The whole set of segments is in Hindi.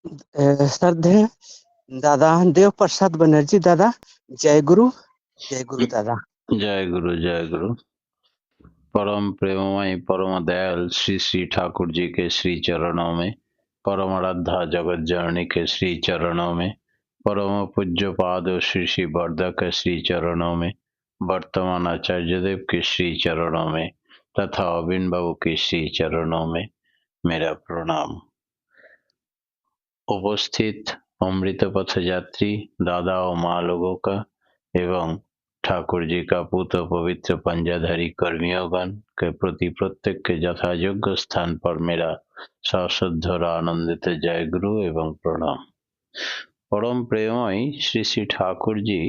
श्रद्धेय दादा देव प्रसाद बनर्जी दादा। जय गुरु। जय गुरु दादा। जय गुरु जय गुरु। परम प्रेममय परम दयाल श्री श्री ठाकुर जी के श्री चरणों में, परम आराध्या जगत जननी के श्री चरणों में, परम पूज्य पाद श्री श्री वर्धक के श्री चरणों में, वर्तमान आचार्य देव के श्री चरणों में तथा अविन बाबू के श्री चरणों में मेरा प्रणाम। उपस्थित अमृत पथ यात्री दादा और माँ लोगों का एवं ठाकुर जी का पूत पवित्र पंजाधारी कर्मियोगण के प्रति प्रत्येक के यथायोग्य स्थान पर मेरा सश्रद्ध और आनंदित जय गुरु एवं प्रणाम। परम प्रेममय श्री श्री ठाकुर जी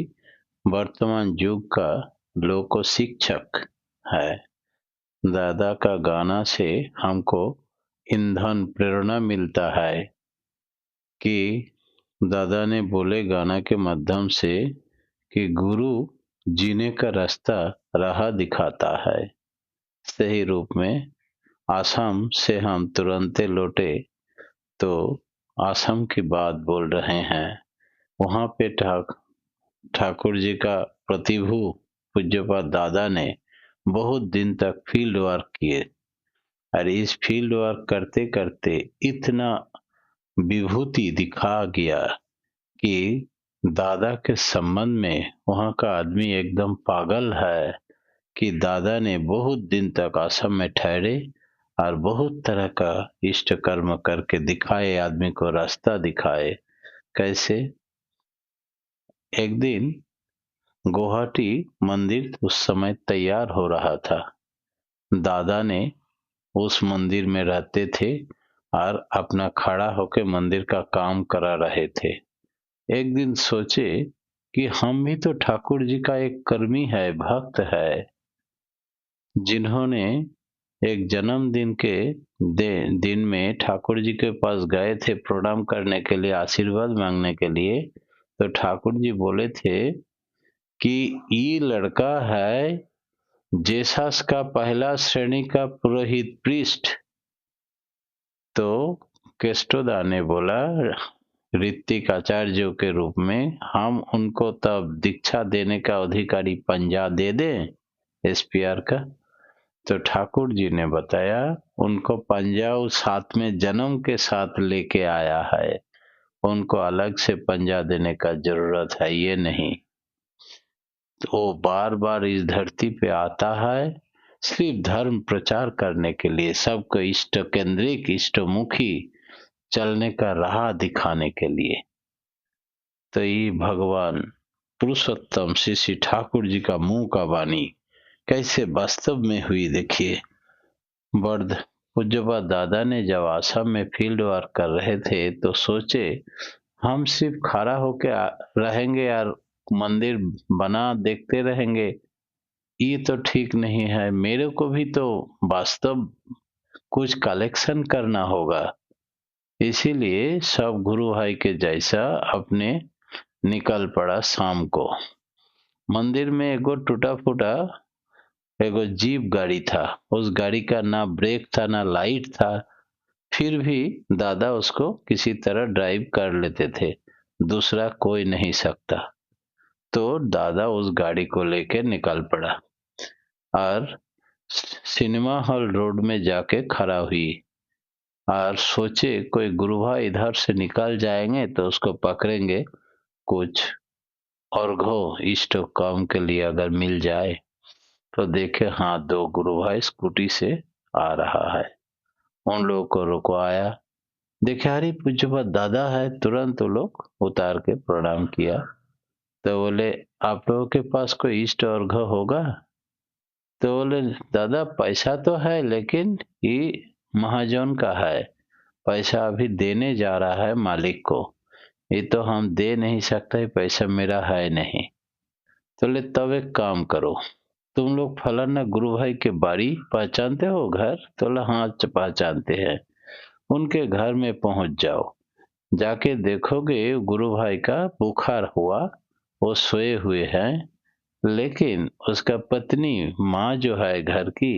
वर्तमान युग का लोक शिक्षक है। दादा का गाना से हमको ईंधन प्रेरणा मिलता है कि दादा ने बोले गाना के माध्यम से कि गुरु जीने का रास्ता राह दिखाता है। सही रूप में आसाम से हम तुरंते लौटे तो आसाम की बात बोल रहे हैं। वहाँ पे ठाकुर जी का प्रतिभू पूज्यपाद दादा ने बहुत दिन तक फील्ड वर्क किए और इस फील्ड वर्क करते करते इतना विभूति दिखा गया कि दादा के संबंध में वहाँ का आदमी एकदम पागल है कि दादा ने बहुत दिन तक आश्रम में ठहरे और बहुत तरह का इष्ट कर्म करके दिखाए, आदमी को रास्ता दिखाए। कैसे? एक दिन गुवाहाटी मंदिर उस समय तैयार हो रहा था। दादा ने उस मंदिर में रहते थे और अपना खड़ा होकर मंदिर का काम करा रहे थे। एक दिन सोचे कि हम भी तो ठाकुर जी का एक कर्मी है, भक्त है, जिन्होंने एक जन्मदिन के दिन में ठाकुर जी के पास गए थे प्रणाम करने के लिए, आशीर्वाद मांगने के लिए। तो ठाकुर जी बोले थे कि ये लड़का है जेसस का पहला श्रेणी का पुरोहित पृष्ठ। तो केस्टोदा ने बोला ऋतिक आचार्य के रूप में हम उनको तब दीक्षा देने का अधिकारी पंजा दे दें एसपीआर का। तो ठाकुर जी ने बताया उनको पंजा उस साथ में जन्म के साथ लेके आया है, उनको अलग से पंजा देने का जरूरत है ये नहीं। तो वो बार बार इस धरती पे आता है सिर्फ धर्म प्रचार करने के लिए, सबको इष्ट केंद्रिक इष्टमुखी चलने का राह दिखाने के लिए। तो ये भगवान पुरुषोत्तम श्री श्री ठाकुर जी का मुंह का वाणी कैसे वास्तव में हुई देखिए। वर्ध पूज्यपाद दादा ने जब आसाम में फील्ड वर्क कर रहे थे तो सोचे हम सिर्फ खड़ा होके रहेंगे और मंदिर बना देखते रहेंगे, ये तो ठीक नहीं है। मेरे को भी तो वास्तव कुछ कलेक्शन करना होगा। इसीलिए सब गुरु भाई के जैसा अपने निकल पड़ा। शाम को मंदिर में एगो टूटा फूटा एगो जीप गाड़ी था, उस गाड़ी का ना ब्रेक था ना लाइट था, फिर भी दादा उसको किसी तरह ड्राइव कर लेते थे, दूसरा कोई नहीं सकता। तो दादा उस गाड़ी को लेके निकल पड़ा और सिनेमा हॉल रोड में जाके खड़ा हुई और सोचे कोई गुरु भाई इधर से निकल जाएंगे तो उसको पकड़ेंगे, कुछ और घो इष्ट काम के लिए अगर मिल जाए। तो देखे हाँ दो गुरु भाई स्कूटी से आ रहा है, उन लोगों को रुकवाया। देखे अरे पूज्यपाद दादा है, तुरंत वो लोग उतार के प्रणाम किया। तो बोले आप लोगों के पास कोई इष्ट और घ होगा? तो बोले दादा पैसा तो है लेकिन ये महाजन का है, पैसा अभी देने जा रहा है मालिक को, ये तो हम दे नहीं सकते, पैसा मेरा है नहीं। तो बोले तब एक काम करो, तुम लोग फलाना गुरु भाई के बाड़ी पहचानते हो घर? तो बोला हाँ पहचानते हैं। उनके घर में पहुंच जाओ, जाके देखोगे गुरु भाई का बुखार हुआ, वो सोए हुए हैं, लेकिन उसका पत्नी माँ जो है घर की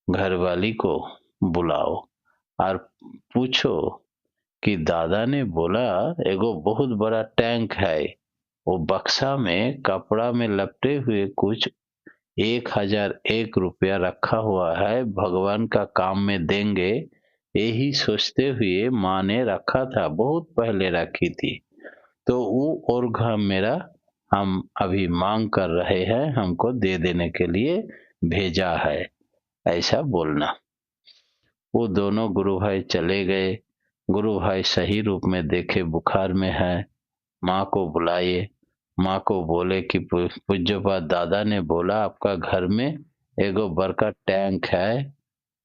घरवाली को बुलाओ और पूछो कि दादा ने बोला एगो बहुत बड़ा टैंक है, वो बक्सा में कपड़ा में लपटे हुए कुछ 1001 रुपया रखा हुआ है, भगवान का काम में देंगे, यही सोचते हुए माँ ने रखा था, बहुत पहले रखी थी। तो वो और मेरा हम अभी मांग कर रहे हैं, हमको दे देने के लिए भेजा है, ऐसा बोलना। वो दोनों गुरु भाई चले गए। गुरु भाई सही रूप में देखे बुखार में है, माँ को बुलाए। माँ को बोले कि पूज्यपाद दादा ने बोला आपका घर में एगो बड़का टैंक है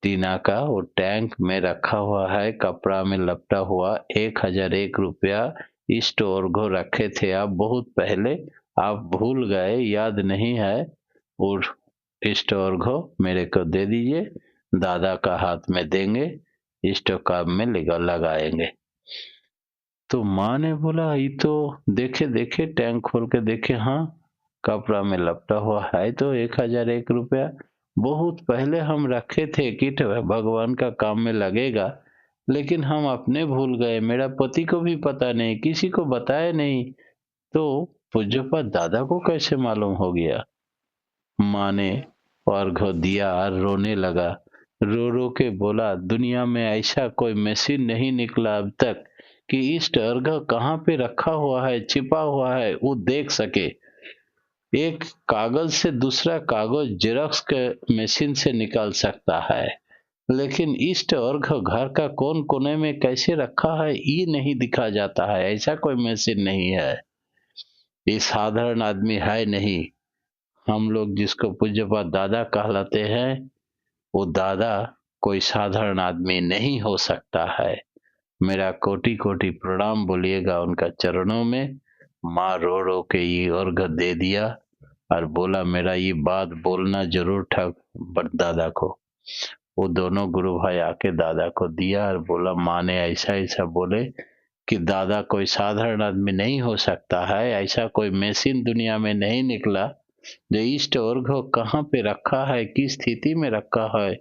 टीना का, वो टैंक में रखा हुआ है कपड़ा में लपटा हुआ 1001 रुपया, इष्ट और घो रखे थे आप बहुत पहले, आप भूल गए, याद नहीं है, और इष्ट और घो मेरे को दे दीजिए, दादा का हाथ में देंगे, इष्ट काम में लगाएंगे। तो माँ ने बोला ये तो देखे देखे टैंक खोल के देखे, हाँ कपड़ा में लपटा हुआ है तो 1001 रुपया बहुत पहले हम रखे थे कि भगवान का काम में लगेगा, लेकिन हम अपने भूल गए, मेरा पति को भी पता नहीं, किसी को बताया नहीं, तो पूज्यपाद दादा को कैसे मालूम हो गया। माँ ने अर्घ्य दिया और रोने लगा, रो रो के बोला दुनिया में ऐसा कोई मशीन नहीं निकला अब तक कि इष्ट अर्घ्य कहाँ पे रखा हुआ है, छिपा हुआ है, वो देख सके। एक कागज से दूसरा कागज जेरॉक्स के मशीन से निकाल सकता है, लेकिन इष्ट अर्घ्य घर का कौन कोने में कैसे रखा है ये नहीं दिखा जाता है, ऐसा कोई मशीन नहीं है, ये साधारण आदमी है नहीं। हम लोग जिसको पूज्यपाद दादा कहलाते हैं, वो दादा कोई साधारण आदमी नहीं हो सकता है। मेरा कोटि कोटि प्रणाम बोलिएगा उनका चरणों में। माँ रो रो के ये अर्घ्य दे दिया और बोला मेरा ये बात बोलना जरूर था दादा को। वो दोनों गुरु भाई आके दादा को दिया और बोला माँ ने ऐसा ऐसा बोले कि दादा कोई साधारण आदमी नहीं हो सकता है, ऐसा कोई मशीन दुनिया में नहीं निकला जो इष्ट अर्घ्य कहाँ पे रखा है, किस स्थिति में रखा है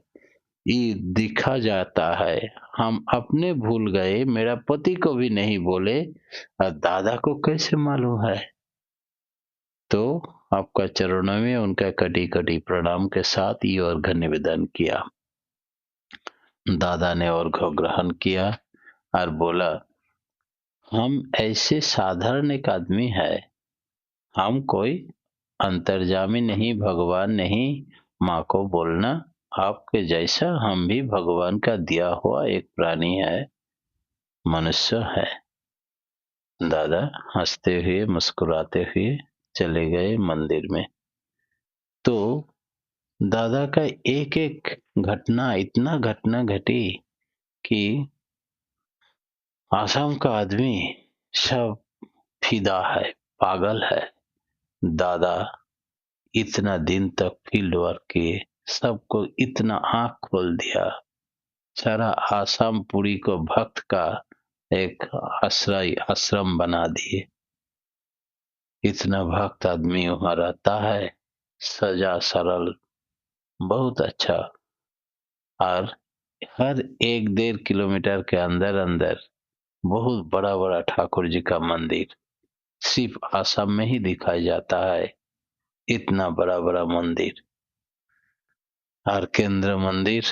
ये दिखा जाता है। हम अपने भूल गए, मेरा पति को भी नहीं बोले और दादा को कैसे मालूम है। तो आपका चरणों में उनका कटी कटी प्रणाम के साथ ये अर्घ्य निवेदन किया। दादा ने अर्घ्य ग्रहण किया और बोला हम ऐसे साधारण एक आदमी है, हम कोई अंतर्जामी नहीं, भगवान नहीं। माँ को बोलना आपके जैसा हम भी भगवान का दिया हुआ एक प्राणी है, मनुष्य है। दादा हंसते हुए मुस्कुराते हुए चले गए मंदिर में। तो दादा का एक एक घटना, इतना घटना घटी कि आसाम का आदमी सब फिदा है, पागल है। दादा इतना दिन तक फील्ड वर्क किए, सबको इतना आंख खोल दिया, सारा आसाम पुरी को भक्त का एक आश्रम बना दिए। इतना भक्त आदमी वहां रहता है, सजा सरल, बहुत अच्छा। और हर 1-1.5 किलोमीटर के अंदर अंदर बहुत बड़ा बड़ा ठाकुर जी का मंदिर सिर्फ आसाम में ही दिखाई जाता है, इतना बड़ा बड़ा मंदिर। और केंद्र मंदिर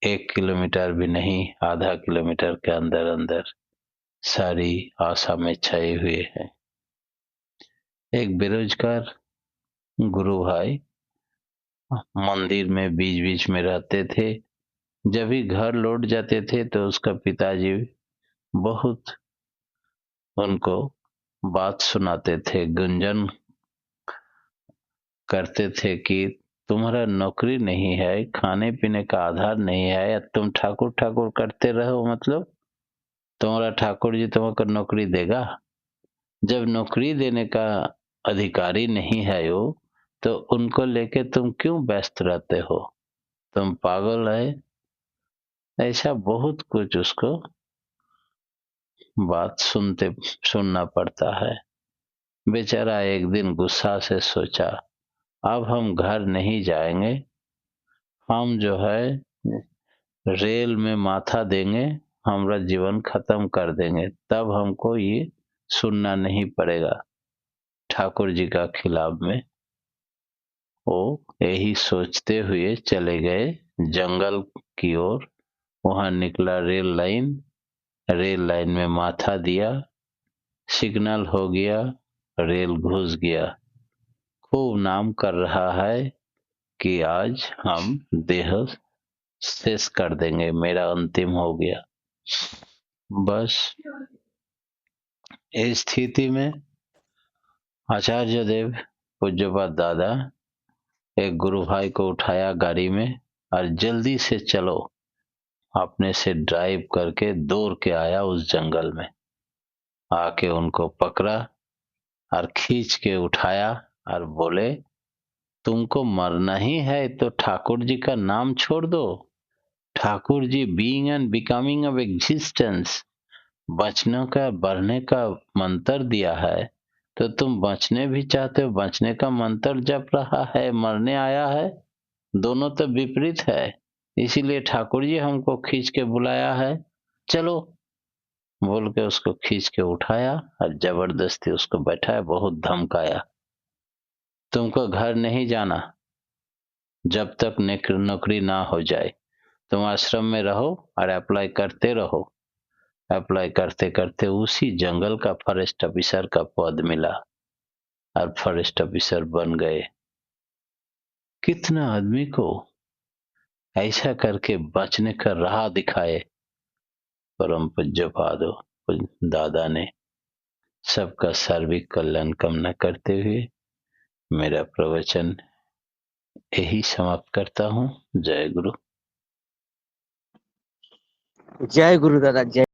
1 किलोमीटर भी नहीं, आधा किलोमीटर के अंदर अंदर सारी आसाम में छाए हुए हैं। एक बेरोजगार गुरु भाई मंदिर में बीच बीच में रहते थे, जब भी घर लौट जाते थे तो उसका पिताजी बहुत उनको बात सुनाते थे, गुंजन करते थे कि तुम्हारा नौकरी नहीं है, खाने पीने का आधार नहीं है, या तुम ठाकुर ठाकुर करते रहो, मतलब तुम्हारा ठाकुर जी तुमको नौकरी देगा? जब नौकरी देने का अधिकारी नहीं है वो, तो उनको लेके तुम क्यों व्यस्त रहते हो? तुम पागल है? ऐसा बहुत कुछ उसको बात सुनना पड़ता है। बेचारा एक दिन गुस्सा से सोचा अब हम घर नहीं जाएंगे, हम जो है रेल में माथा देंगे, हमारा जीवन खत्म कर देंगे, तब हमको ये सुनना नहीं पड़ेगा। ठाकुर जी का खिलाफ में वो यही सोचते हुए चले गए जंगल की ओर। वहां निकला रेल लाइन में माथा दिया, सिग्नल हो गया, रेल घुस गया। खूब नाम कर रहा है कि आज हम देह शेष कर देंगे, मेरा अंतिम हो गया। बस इस स्थिति में आचार्य देव पूज्यपाद दादा एक गुरु भाई को उठाया गाड़ी में और जल्दी से चलो, अपने से ड्राइव करके दौड़ के आया उस जंगल में। आके उनको पकड़ा और खींच के उठाया और बोले, तुमको मरना ही है तो ठाकुर जी का नाम छोड़ दो। Thakur ji being and becoming of existence, बचने का बढ़ने का मंत्र दिया है, तो तुम बचने भी चाहते हो, बचने का मंत्र जप रहा है, मरने आया है, दोनों तो विपरीत है। इसीलिए ठाकुर जी हमको खींच के बुलाया है, चलो बोल के उसको खींच के उठाया और जबरदस्ती उसको बैठाया, बहुत धमकाया। तुमको घर नहीं जाना जब तक नौकरी ना हो जाए, तुम आश्रम में रहो और अप्लाई करते रहो। अप्लाई करते करते उसी जंगल का फॉरेस्ट ऑफिसर का पद मिला और फॉरेस्ट ऑफिसर बन गए। कितना आदमी को ऐसा करके बचने का राह दिखाए परम पूज्यपाद दादा ने। सबका सार्विक कल्याण कामना करते हुए मेरा प्रवचन यही समाप्त करता हूँ। जय गुरु। जय गुरु दादा, जय।